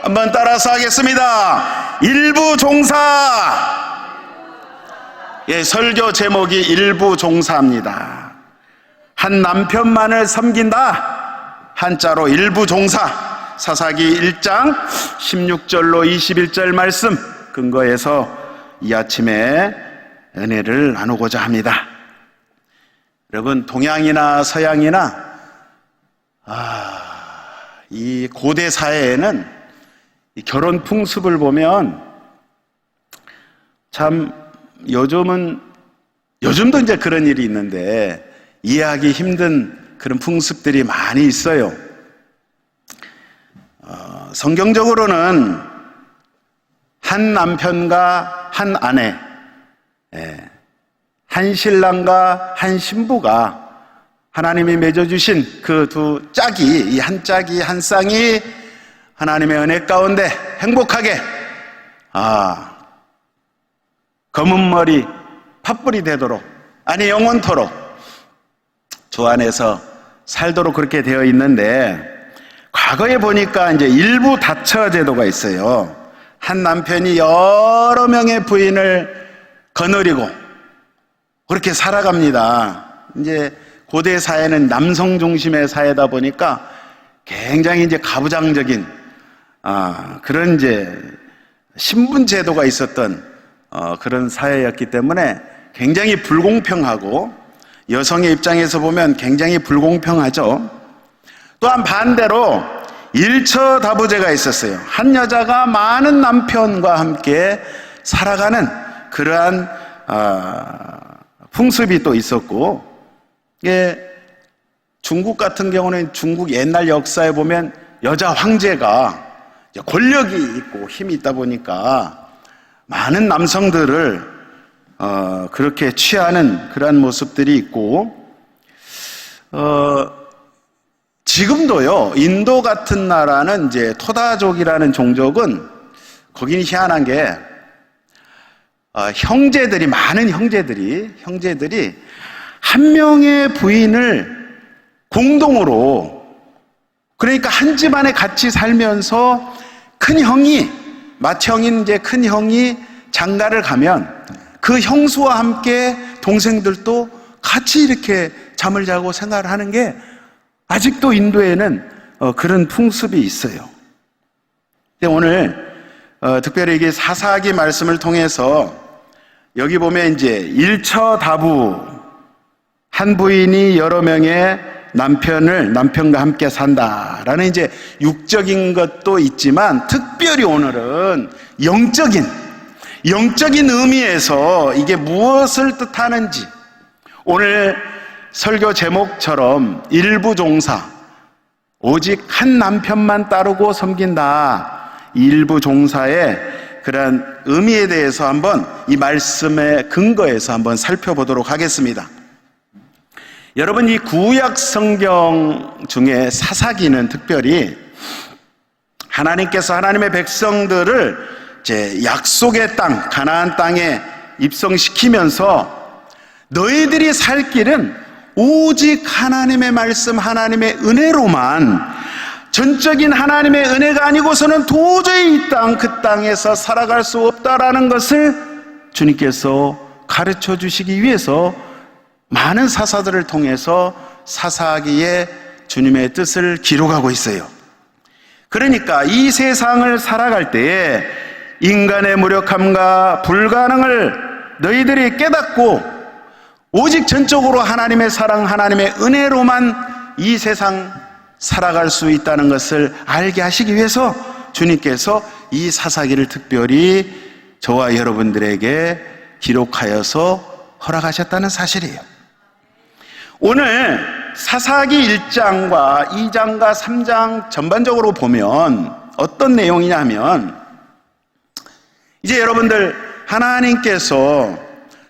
한번 따라서 하겠습니다. 일부 종사. 예, 설교 제목이 일부 종사입니다. 한 남편만을 섬긴다. 한자로 일부 종사. 사사기 1장 16절로 21절 말씀 근거해서 이 아침에 은혜를 나누고자 합니다. 여러분, 동양이나 서양이나 이 고대 사회에는 이 결혼 풍습을 보면 참 요즘도 이제 그런 일이 있는데 이해하기 힘든 그런 풍습들이 많이 있어요. 성경적으로는 한 남편과 한 아내, 한 신랑과 한 신부가 하나님이 맺어주신 그 두 짝이, 이 한 짝이, 한 쌍이 하나님의 은혜 가운데 행복하게 검은 머리 팥불이 되도록, 아니 영원토록 주 안에서 살도록 그렇게 되어 있는데, 과거에 보니까 이제 일부 다처 제도가 있어요. 한 남편이 여러 명의 부인을 거느리고 그렇게 살아갑니다. 이제 고대 사회는 남성 중심의 사회다 보니까 굉장히 이제 가부장적인 그런 이제 신분 제도가 있었던 그런 사회였기 때문에 굉장히 불공평하고, 여성의 입장에서 보면 굉장히 불공평하죠. 또한 반대로 일처다부제가 있었어요. 한 여자가 많은 남편과 함께 살아가는 그러한 풍습이 또 있었고, 중국 같은 경우는 중국 옛날 역사에 보면 여자 황제가 권력이 있고 힘이 있다 보니까 많은 남성들을 그렇게 취하는 그러한 모습들이 있고, 지금도요, 인도 같은 나라는 이제 토다족이라는 종족은 거기는 희한한 게 형제들이, 많은 형제들이 한 명의 부인을 공동으로, 그러니까 한 집안에 같이 살면서 큰 형이, 맏형인 이제 큰 형이 장가를 가면 그 형수와 함께 동생들도 같이 이렇게 잠을 자고 생활을 하는 게 아직도 인도에는 그런 풍습이 있어요. 근데 오늘 특별히 이게 사사기 말씀을 통해서 여기 보면 이제 일처다부, 한 부인이 여러 명의 남편과 함께 산다라는 이제 육적인 것도 있지만, 특별히 오늘은 영적인 의미에서 이게 무엇을 뜻하는지, 오늘 설교 제목처럼 일부 종사, 오직 한 남편만 따르고 섬긴다, 일부 종사의 그러한 의미에 대해서 한번 이 말씀의 근거에서 한번 살펴보도록 하겠습니다. 여러분, 이 구약 성경 중에 사사기는 특별히 하나님께서 하나님의 백성들을 이제 약속의 땅, 가나안 땅에 입성시키면서 너희들이 살 길은 오직 하나님의 말씀, 하나님의 은혜로만, 전적인 하나님의 은혜가 아니고서는 도저히 이 땅, 그 땅에서 살아갈 수 없다라는 것을 주님께서 가르쳐 주시기 위해서 많은 사사들을 통해서 사사기에 주님의 뜻을 기록하고 있어요. 그러니까 이 세상을 살아갈 때에 인간의 무력함과 불가능을 너희들이 깨닫고 오직 전적으로 하나님의 사랑, 하나님의 은혜로만 이 세상 살아갈 수 있다는 것을 알게 하시기 위해서 주님께서 이 사사기를 특별히 저와 여러분들에게 기록하여서 허락하셨다는 사실이에요. 오늘 사사기 1장과 2장과 3장 전반적으로 보면 어떤 내용이냐 하면, 이제 여러분들, 하나님께서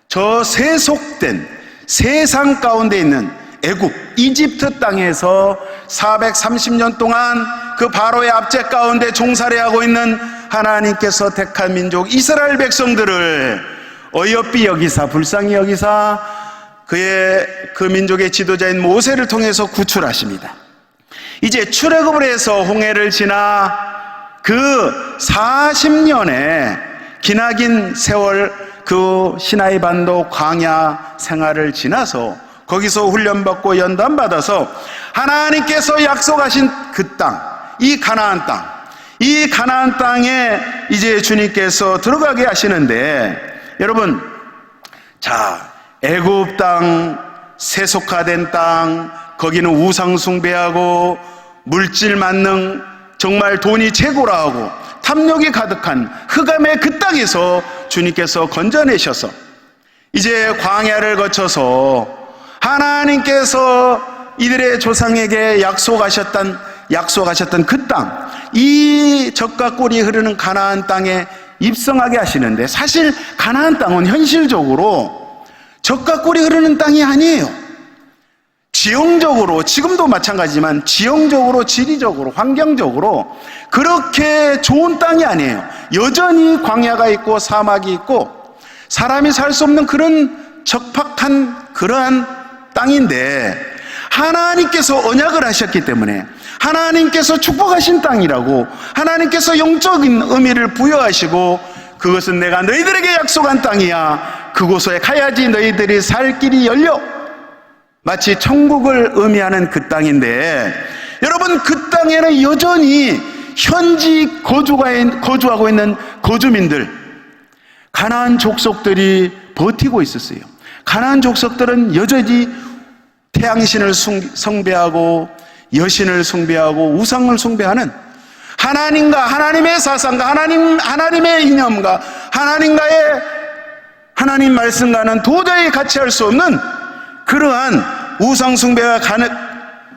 저 세속된 세상 가운데 있는 애굽, 이집트 땅에서 430년 동안 그 바로의 압제 가운데 종살이 하고 있는 하나님께서 택한 민족 이스라엘 백성들을 어여삐 여기사, 불쌍히 여기사 그 민족의 지도자인 모세를 통해서 구출하십니다. 이제 출애굽을 해서 홍해를 지나 그 40년의 기나긴 세월, 그 시나이 반도 광야 생활을 지나서 거기서 훈련받고 연단받아서 하나님께서 약속하신 그 땅, 이 가나안 땅, 이 가나안 땅에 이제 주님께서 들어가게 하시는데, 여러분, 자, 애굽 땅, 세속화된 땅, 거기는 우상 숭배하고 물질 만능, 정말 돈이 최고라 하고 탐욕이 가득한 흑암의 그 땅에서 주님께서 건져내셔서 이제 광야를 거쳐서 하나님께서 이들의 조상에게 약속하셨던 그 땅, 이 젖과 꿀이 흐르는 가나안 땅에 입성하게 하시는데, 사실 가나안 땅은 현실적으로 젖과 꿀이 흐르는 땅이 아니에요. 지형적으로, 지금도 마찬가지지만 지형적으로, 지리적으로, 환경적으로 그렇게 좋은 땅이 아니에요. 여전히 광야가 있고 사막이 있고 사람이 살 수 없는 그런 적박한 그러한 땅인데, 하나님께서 언약을 하셨기 때문에, 하나님께서 축복하신 땅이라고, 하나님께서 영적인 의미를 부여하시고, 그것은 내가 너희들에게 약속한 땅이야, 그곳에 가야지 너희들이 살 길이 열려, 마치 천국을 의미하는 그 땅인데, 여러분, 그 땅에는 여전히 현지 거주하고 있는 거주민들, 가나안 족속들이 버티고 있었어요. 가나안 족속들은 여전히 태양신을 숭배하고 여신을 숭배하고 우상을 숭배하는, 하나님과 하나님의 사상과 하나님의 이념과 하나님 말씀과는 도저히 같이 할 수 없는 그러한 우상 숭배가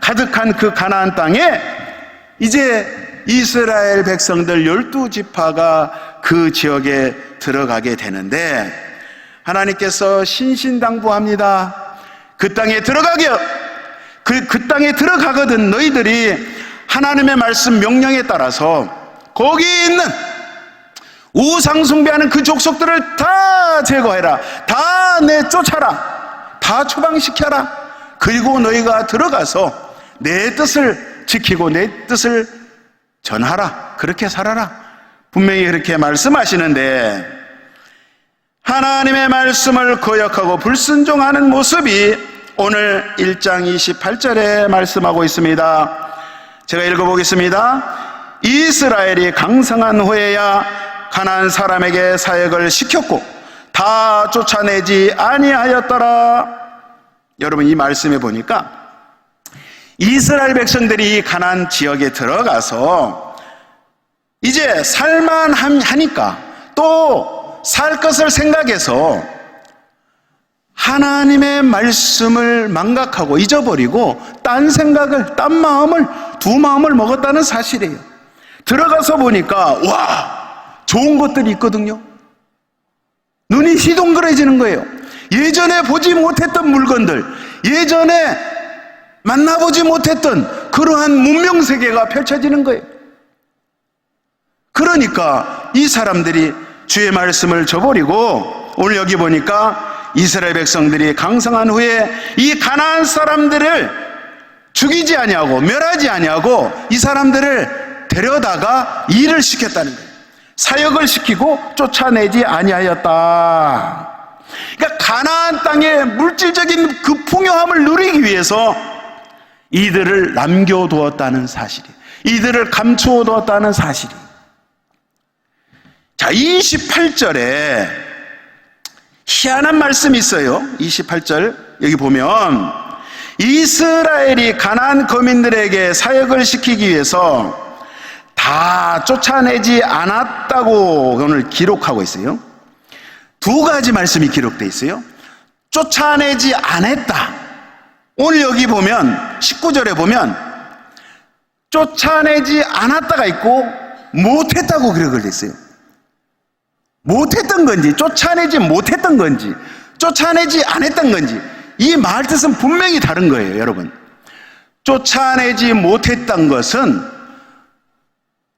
가득한 그 가나안 땅에 이제 이스라엘 백성들 12지파가 그 지역에 들어가게 되는데, 하나님께서 신신당부합니다. 그 땅에 들어가게, 그 땅에 들어가거든 너희들이 하나님의 말씀 명령에 따라서 거기 있는 우상 숭배하는 그 족속들을 다 제거해라, 다 내쫓아라, 다 추방시켜라. 그리고 너희가 들어가서 내 뜻을 지키고 내 뜻을 전하라, 그렇게 살아라. 분명히 그렇게 말씀하시는데, 하나님의 말씀을 거역하고 불순종하는 모습이 오늘 1장 28절에 말씀하고 있습니다. 제가 읽어보겠습니다. 이스라엘이 강성한 후에야 가나안 사람에게 사역을 시켰고 다 쫓아내지 아니하였더라. 여러분, 이 말씀에 보니까 이스라엘 백성들이 가나안 지역에 들어가서 이제 살만하니까, 또 살 것을 생각해서 하나님의 말씀을 망각하고 잊어버리고 딴 생각을, 딴 마음을, 두 마음을 먹었다는 사실이에요. 들어가서 보니까 와, 좋은 것들이 있거든요. 눈이 희동그레지는 거예요. 예전에 보지 못했던 물건들, 예전에 만나보지 못했던 그러한 문명세계가 펼쳐지는 거예요. 그러니까 이 사람들이 주의 말씀을 저버리고, 오늘 여기 보니까 이스라엘 백성들이 강성한 후에 이 가나안 사람들을 죽이지 아니하고 멸하지 아니하고 이 사람들을 데려다가 일을 시켰다는 거예요. 사역을 시키고 쫓아내지 아니하였다. 그러니까 가나안 땅의 물질적인 그 풍요함을 누리기 위해서 이들을 남겨두었다는 사실이에요. 이들을 감추어두었다는 사실이에요. 자, 28절에 희한한 말씀이 있어요. 28절 여기 보면 이스라엘이 가나안 거민들에게 사역을 시키기 위해서 다 쫓아내지 않았다고 오늘 기록하고 있어요. 두 가지 말씀이 기록되어 있어요. 쫓아내지 않았다. 오늘 여기 보면 19절에 보면 쫓아내지 않았다가 있고 못했다고 기록을 했어요. 못했던 건지 쫓아내지 못했던 건지 쫓아내지 않았던 건지 이 말 뜻은 분명히 다른 거예요. 여러분, 쫓아내지 못했던 것은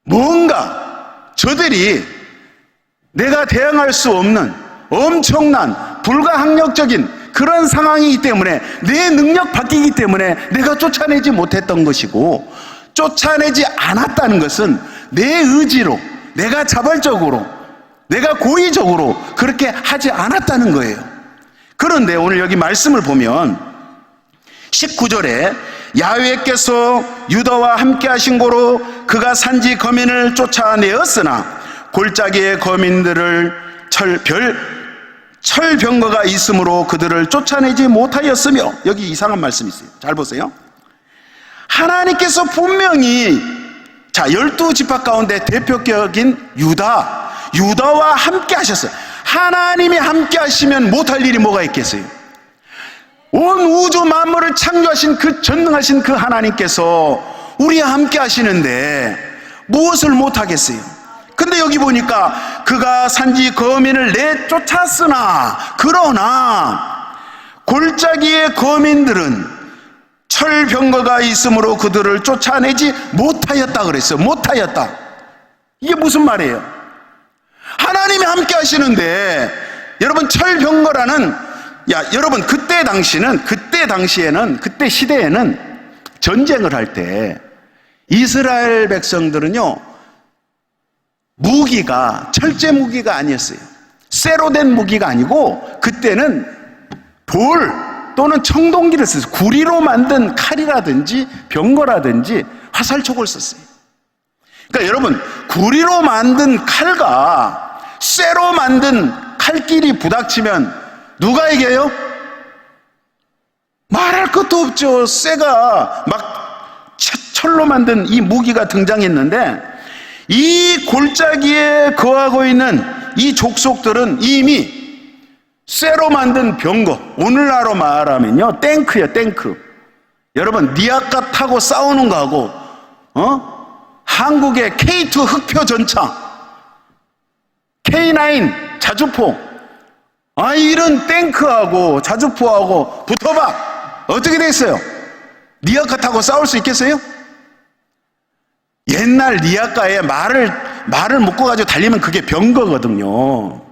뭔가 저들이 내가 대항할 수 없는 엄청난 불가항력적인 그런 상황이기 때문에, 내 능력 밖이기 때문에 내가 쫓아내지 못했던 것이고, 쫓아내지 않았다는 것은 내 의지로, 내가 자발적으로, 내가 고의적으로 그렇게 하지 않았다는 거예요. 그런데 오늘 여기 말씀을 보면 19절에 야훼께서 유다와 함께 하신 고로 그가 산지 거민을 쫓아내었으나 골짜기의 거민들을 철병거가 있으므로 그들을 쫓아내지 못하였으며, 여기 이상한 말씀이 있어요. 잘 보세요. 하나님께서 분명히 12지파 가운데 대표격인 유다와 함께 하셨어요. 하나님이 함께 하시면 못할 일이 뭐가 있겠어요? 온 우주 만물을 창조하신 그 전능하신 그 하나님께서 우리와 함께 하시는데 무엇을 못하겠어요? 근데 여기 보니까 그가 산지 거민을 내쫓았으나, 그러나 골짜기의 거민들은 철병거가 있으므로 그들을 쫓아내지 못하였다 그랬어요. 못하였다. 이게 무슨 말이에요? 하나님이 함께 하시는데, 여러분, 철병거라는, 여러분, 그때 시대에는 전쟁을 할 때 이스라엘 백성들은요, 무기가 철제 무기가 아니었어요. 쇠로 된 무기가 아니고 그때는 돌 또는 청동기를 썼어요. 구리로 만든 칼이라든지 병거라든지 화살촉을 썼어요. 그러니까 여러분, 구리로 만든 칼과 쇠로 만든 칼끼리 부닥치면 누가 이겨요? 말할 것도 없죠. 쇠가 막 철로 만든 이 무기가 등장했는데, 이 골짜기에 거하고 있는 이 족속들은 이미 쇠로 만든 병거, 오늘날로 말하면요, 탱크예요, 탱크. 여러분, 니아까 타고 싸우는 거하고 한국의 K2 흑표 전차, K9 자주포, 이런 탱크하고 자주포하고 붙어봐. 어떻게 됐어요? 니아까 타고 싸울 수 있겠어요? 옛날 니아까에 말을 묶어 가지고 달리면 그게 병거거든요.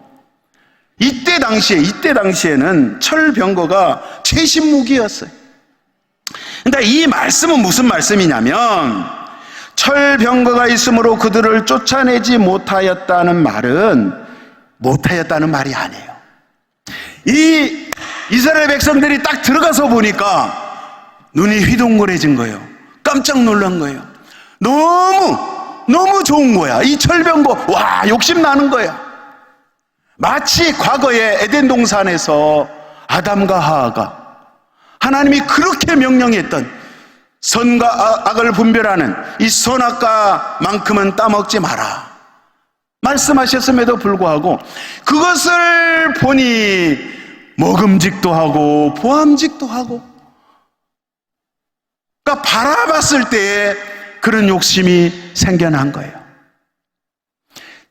이때 당시에는 철병거가 최신 무기였어요. 그러니까 이 말씀은 무슨 말씀이냐면, 철병거가 있으므로 그들을 쫓아내지 못하였다는 말이 아니에요. 이 이스라엘 백성들이 딱 들어가서 보니까 눈이 휘둥그레진 거예요. 깜짝 놀란 거예요. 너무 좋은 거야. 이 철병거, 와, 욕심 나는 거야. 마치 과거에 에덴 동산에서 아담과 하하가 하나님이 그렇게 명령했던 선과 악을 분별하는 이 선악과만큼은 따먹지 마라 말씀하셨음에도 불구하고 그것을 보니 먹음직도 하고 보암직도 하고, 그러니까 바라봤을 때에 그런 욕심이 생겨난 거예요.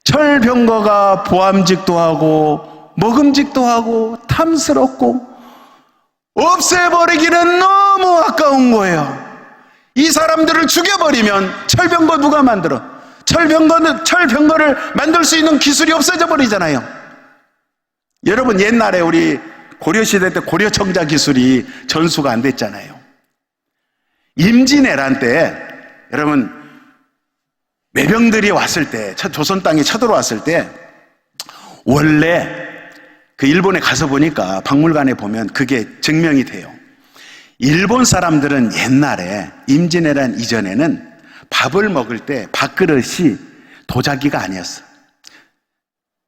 철병거가 보암직도 하고 먹음직도 하고 탐스럽고 없애버리기는 너무 아까운 거예요. 이 사람들을 죽여버리면 철병거 누가 만들어? 철병거를 만들 수 있는 기술이 없어져 버리잖아요. 여러분, 옛날에 우리 고려시대 때 고려청자 기술이 전수가 안 됐잖아요. 임진왜란 때 여러분, 매병들이 왔을 때, 조선 땅에 쳐들어왔을 때, 원래 그 일본에 가서 보니까 박물관에 보면 그게 증명이 돼요. 일본 사람들은 옛날에 임진왜란 이전에는 밥을 먹을 때 밥그릇이 도자기가 아니었어.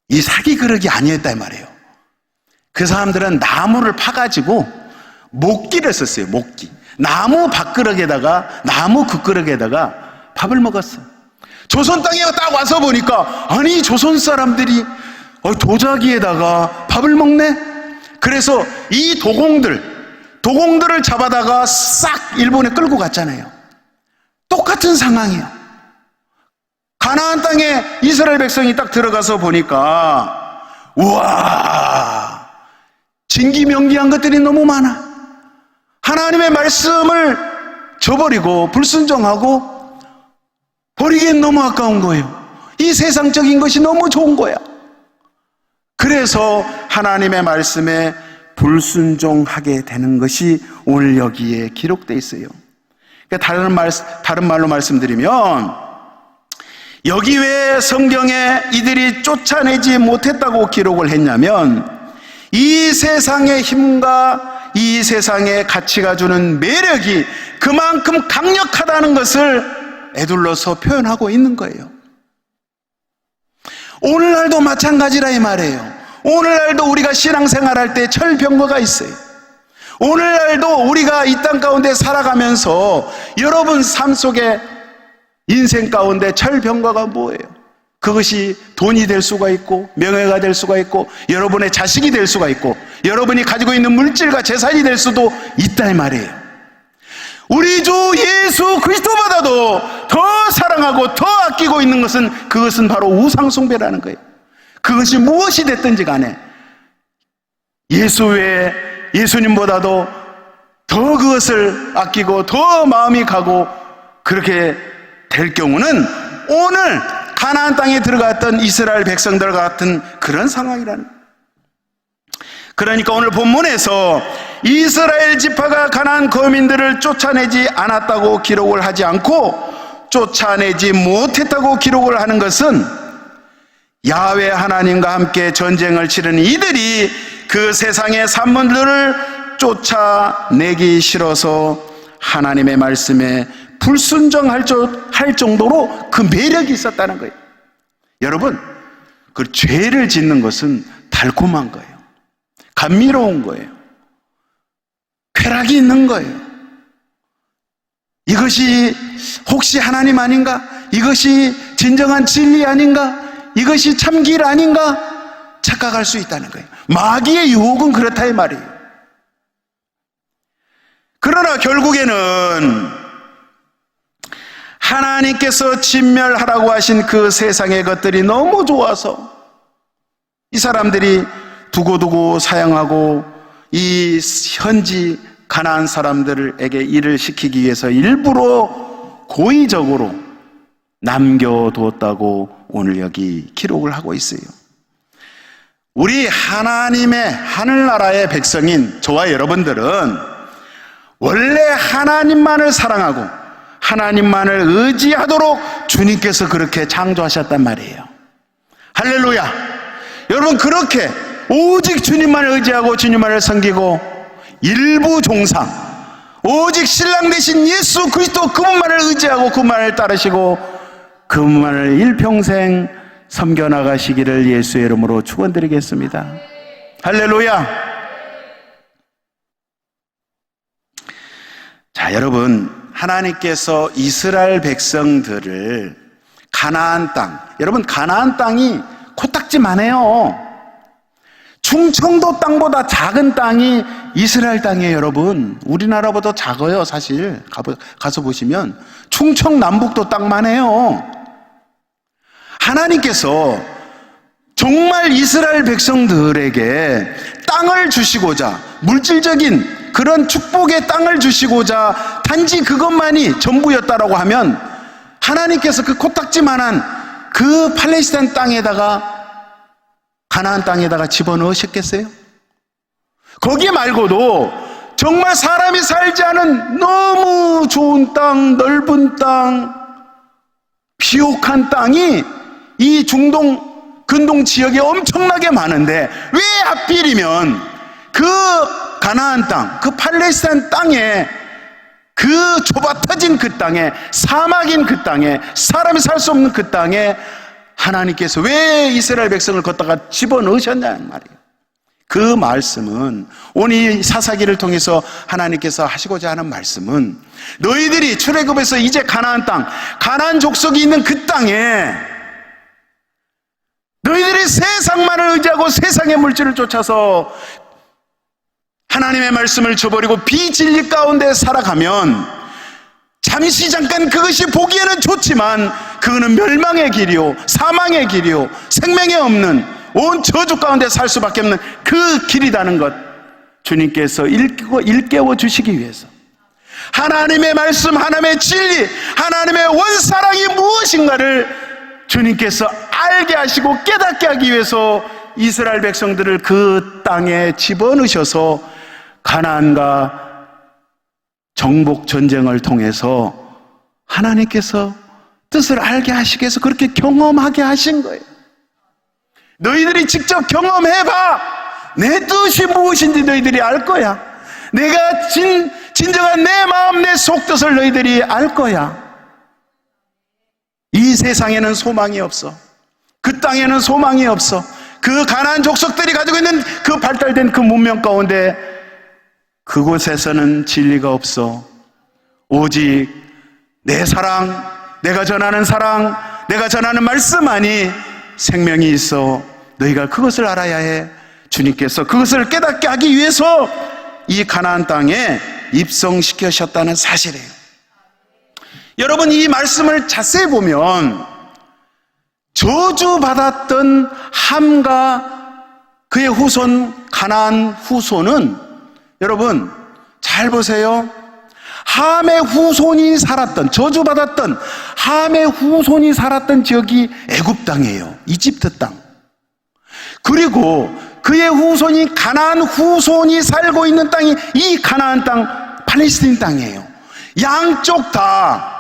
이 사기 그릇이 아니었단 말이에요. 그 사람들은 나무를 파가지고 목기를 썼어요. 목기. 나무 밥그릇에다가, 나무 국그릇에다가 밥을 먹었어. 조선 땅에 딱 와서 보니까, 아니, 조선 사람들이 도자기에다가 밥을 먹네? 그래서 이 도공들을 잡아다가 싹 일본에 끌고 갔잖아요. 똑같은 상황이에요. 가나안 땅에 이스라엘 백성이 딱 들어가서 보니까, 우와, 진기명기한 것들이 너무 많아. 하나님의 말씀을 저버리고 불순종하고 버리기엔 너무 아까운 거예요. 이 세상적인 것이 너무 좋은 거야. 그래서 하나님의 말씀에 불순종하게 되는 것이 오늘 여기에 기록되어 있어요. 그러니까 다른 말로 말씀드리면, 여기 왜 성경에 이들이 쫓아내지 못했다고 기록을 했냐면, 이 세상의 힘과 이 세상의 가치가 주는 매력이 그만큼 강력하다는 것을 에둘러서 표현하고 있는 거예요. 오늘날도 마찬가지라 이 말이에요. 오늘날도 우리가 신앙생활할 때 철병거가 있어요. 오늘날도 우리가 이 땅 가운데 살아가면서 여러분 삶 속에, 인생 가운데 철병거가 뭐예요? 그것이 돈이 될 수가 있고, 명예가 될 수가 있고, 여러분의 자식이 될 수가 있고, 여러분이 가지고 있는 물질과 재산이 될 수도 있다 이 말이에요. 우리 주 예수 그리스도보다도 더 사랑하고 더 아끼고 있는 것은, 그것은 바로 우상숭배라는 거예요. 그것이 무엇이 됐든지 간에 예수 외에 예수님보다도 더 그것을 아끼고 더 마음이 가고 그렇게 될 경우는 오늘 가나안 땅에 들어갔던 이스라엘 백성들 같은 그런 상황이라는 거예요. 그러니까 오늘 본문에서 이스라엘 지파가 가나안 거민들을 쫓아내지 않았다고 기록을 하지 않고 쫓아내지 못했다고 기록을 하는 것은 야훼 하나님과 함께 전쟁을 치르는 이들이 그 세상의 산문들을 쫓아내기 싫어서 하나님의 말씀에 불순종할 정도로 그 매력이 있었다는 거예요. 여러분, 그 죄를 짓는 것은 달콤한 거예요. 감미로운 거예요. 쾌락이 있는 거예요. 이것이 혹시 하나님 아닌가? 이것이 진정한 진리 아닌가? 이것이 참 길 아닌가? 착각할 수 있다는 거예요. 마귀의 유혹은 그렇다 이 말이에요. 그러나 결국에는 하나님께서 진멸하라고 하신 그 세상의 것들이 너무 좋아서 이 사람들이 두고두고 사양하고 이 현지 가나안 사람들에게 일을 시키기 위해서 일부러 고의적으로 남겨두었다고 오늘 여기 기록을 하고 있어요. 우리 하나님의 하늘나라의 백성인 저와 여러분들은 원래 하나님만을 사랑하고 하나님만을 의지하도록 주님께서 그렇게 창조하셨단 말이에요. 할렐루야. 여러분, 그렇게 오직 주님만을 의지하고 주님만을 섬기고 일부 종상, 오직 신랑 되신 예수 그리스도 그분만을 의지하고 그분만을 따르시고 그분만을 일평생 섬겨나가시기를 예수의 이름으로 축원드리겠습니다. 할렐루야. 자, 여러분, 하나님께서 이스라엘 백성들을 가나안 땅, 여러분 가나안 땅이 코딱지만해요. 충청도 땅보다 작은 땅이 이스라엘 땅이에요. 여러분, 우리나라보다 작아요. 사실 가서 보시면 충청남북도 땅만해요. 하나님께서 정말 이스라엘 백성들에게 땅을 주시고자, 물질적인 그런 축복의 땅을 주시고자 단지 그것만이 전부였다라고 하면 하나님께서 그 코딱지만한 그 팔레스타인 땅에다가, 가나안 땅에다가 집어넣으셨겠어요? 거기 말고도 정말 사람이 살지 않은 너무 좋은 땅, 넓은 땅, 비옥한 땅이 이 중동, 근동 지역에 엄청나게 많은데 왜 하필이면 그 가나안 땅, 그 팔레스타인 땅에, 그 좁아 터진 그 땅에, 사막인 그 땅에, 사람이 살 수 없는 그 땅에 하나님께서 왜 이스라엘 백성을 걷다가 집어넣으셨냐는 말이에요. 그 말씀은 오늘 이 사사기를 통해서 하나님께서 하시고자 하는 말씀은 너희들이 출애굽에서 이제 가나안 땅, 가나안 족속이 있는 그 땅에 너희들이 세상만을 의지하고 세상의 물질을 쫓아서 하나님의 말씀을 저버리고 비진리 가운데 살아가면 잠시 잠깐 그것이 보기에는 좋지만 그거는 멸망의 길이요, 사망의 길이요, 생명이 없는 온 저주 가운데 살 수밖에 없는 그 길이라는 것, 주님께서 일깨워 주시기 위해서 하나님의 말씀, 하나님의 진리, 하나님의 원사랑이 무엇인가를 주님께서 알게 하시고 깨닫게 하기 위해서 이스라엘 백성들을 그 땅에 집어넣으셔서 가나안과 정복 전쟁을 통해서 하나님께서 뜻을 알게 하시기 위해서 그렇게 경험하게 하신 거예요. 너희들이 직접 경험해봐. 내 뜻이 무엇인지 너희들이 알 거야. 내가 진정한 내 마음, 내 속뜻을 너희들이 알 거야. 이 세상에는 소망이 없어. 그 땅에는 소망이 없어. 그 가나안 족속들이 가지고 있는 그 발달된 그 문명 가운데 그곳에서는 진리가 없어. 오직 내 사랑, 내가 전하는 사랑, 내가 전하는 말씀 안이 생명이 있어. 너희가 그것을 알아야 해. 주님께서 그것을 깨닫게 하기 위해서 이 가나안 땅에 입성시키셨다는 사실이에요. 여러분, 이 말씀을 자세히 보면 저주받았던 함과 그의 후손 가나안 후손은, 여러분 잘 보세요. 함의 후손이 살았던, 저주받았던 함의 후손이 살았던 지역이 애굽 땅이에요. 이집트 땅. 그리고 그의 후손이, 가나안 후손이 살고 있는 땅이 이 가나안 땅, 팔레스타인 땅이에요. 양쪽 다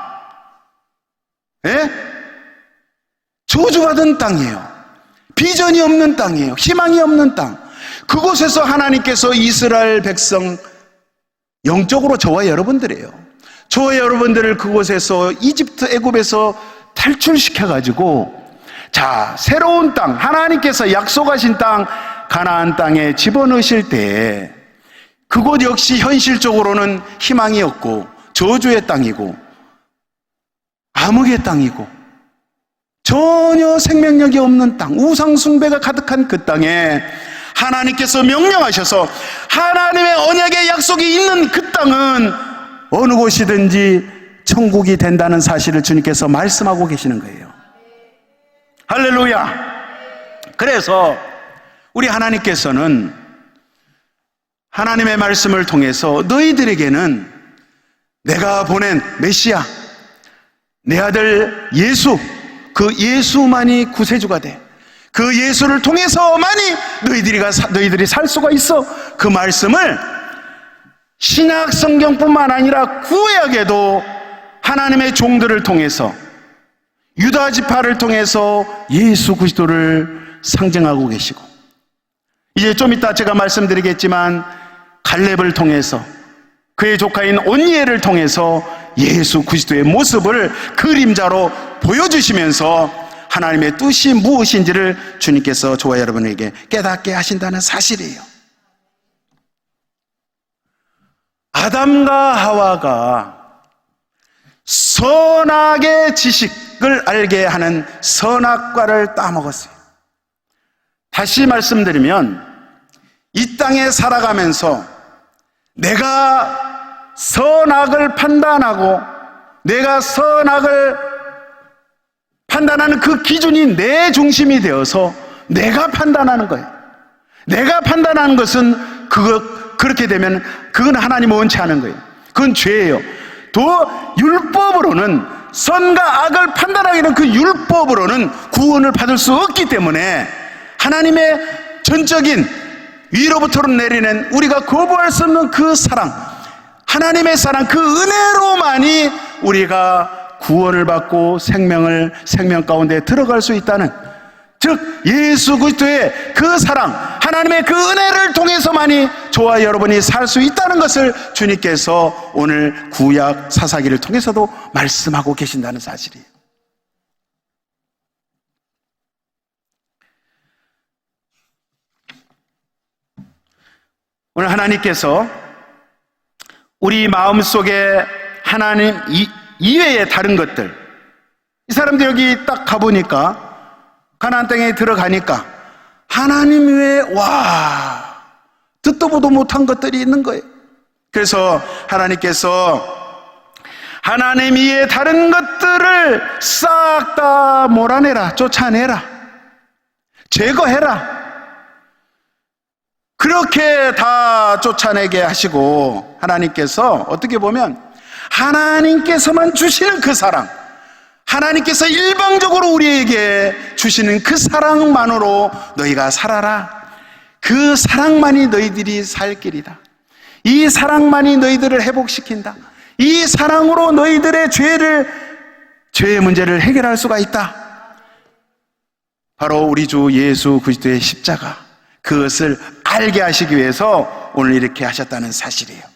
저주받은 땅이에요. 비전이 없는 땅이에요. 희망이 없는 땅. 그곳에서 하나님께서 이스라엘 백성, 영적으로 저와 여러분들이에요. 저와 여러분들을 그곳에서, 이집트 애굽에서 탈출시켜가지고, 자, 새로운 땅, 하나님께서 약속하신 땅, 가나안 땅에 집어넣으실 때 그곳 역시 현실적으로는 희망이 없고 저주의 땅이고 암흑의 땅이고 전혀 생명력이 없는 땅, 우상 숭배가 가득한 그 땅에 하나님께서 명령하셔서 하나님의 언약의 약속이 있는 그 땅은 어느 곳이든지 천국이 된다는 사실을 주님께서 말씀하고 계시는 거예요. 할렐루야. 그래서 우리 하나님께서는 하나님의 말씀을 통해서 너희들에게는 내가 보낸 메시아, 내 아들 예수, 그 예수만이 구세주가 돼. 그 예수를 통해서만이 너희들이 살 수가 있어. 그 말씀을 신약 성경뿐만 아니라 구약에도 하나님의 종들을 통해서, 유다 지파를 통해서 예수 그리스도를 상징하고 계시고, 이제 좀 이따 제가 말씀드리겠지만 갈렙을 통해서, 그의 조카인 온니엘을 통해서 예수 그리스도의 모습을 그림자로 보여주시면서 하나님의 뜻이 무엇인지를 주님께서 저와 여러분에게 깨닫게 하신다는 사실이에요. 아담과 하와가 선악의 지식을 알게 하는 선악과를 따먹었어요. 다시 말씀드리면 이 땅에 살아가면서 내가 선악을 판단하고 내가 선악을 판단하는 그 기준이 내 중심이 되어서 내가 판단하는 거예요. 내가 판단하는 것은 그렇게 되면 그건 하나님은 원치 않은 거예요. 그건 죄예요. 또 율법으로는, 선과 악을 판단하기는 그 율법으로는 구원을 받을 수 없기 때문에 하나님의 전적인 위로부터 내리는 우리가 거부할 수 없는 그 사랑, 하나님의 사랑, 그 은혜로만이 우리가 구원을 받고 생명 가운데 들어갈 수 있다는, 즉 예수 그리스도의 그 사랑, 하나님의 그 은혜를 통해서만이 저와 여러분이 살 수 있다는 것을 주님께서 오늘 구약 사사기를 통해서도 말씀하고 계신다는 사실이에요. 오늘 하나님께서 우리 마음속에 하나님 이외의 다른 것들, 이 사람들 여기 딱 가보니까, 가나안 땅에 들어가니까 하나님 외에 듣도 보도 못한 것들이 있는 거예요. 그래서 하나님께서 하나님 이외의 다른 것들을 싹 다 몰아내라, 쫓아내라, 제거해라. 그렇게 다 쫓아내게 하시고, 하나님께서 어떻게 보면 하나님께서만 주시는 그 사랑, 하나님께서 일방적으로 우리에게 주시는 그 사랑만으로 너희가 살아라. 그 사랑만이 너희들이 살 길이다. 이 사랑만이 너희들을 회복시킨다. 이 사랑으로 너희들의 죄의 문제를 해결할 수가 있다. 바로 우리 주 예수 그리스도의 십자가, 그것을 알게 하시기 위해서 오늘 이렇게 하셨다는 사실이에요.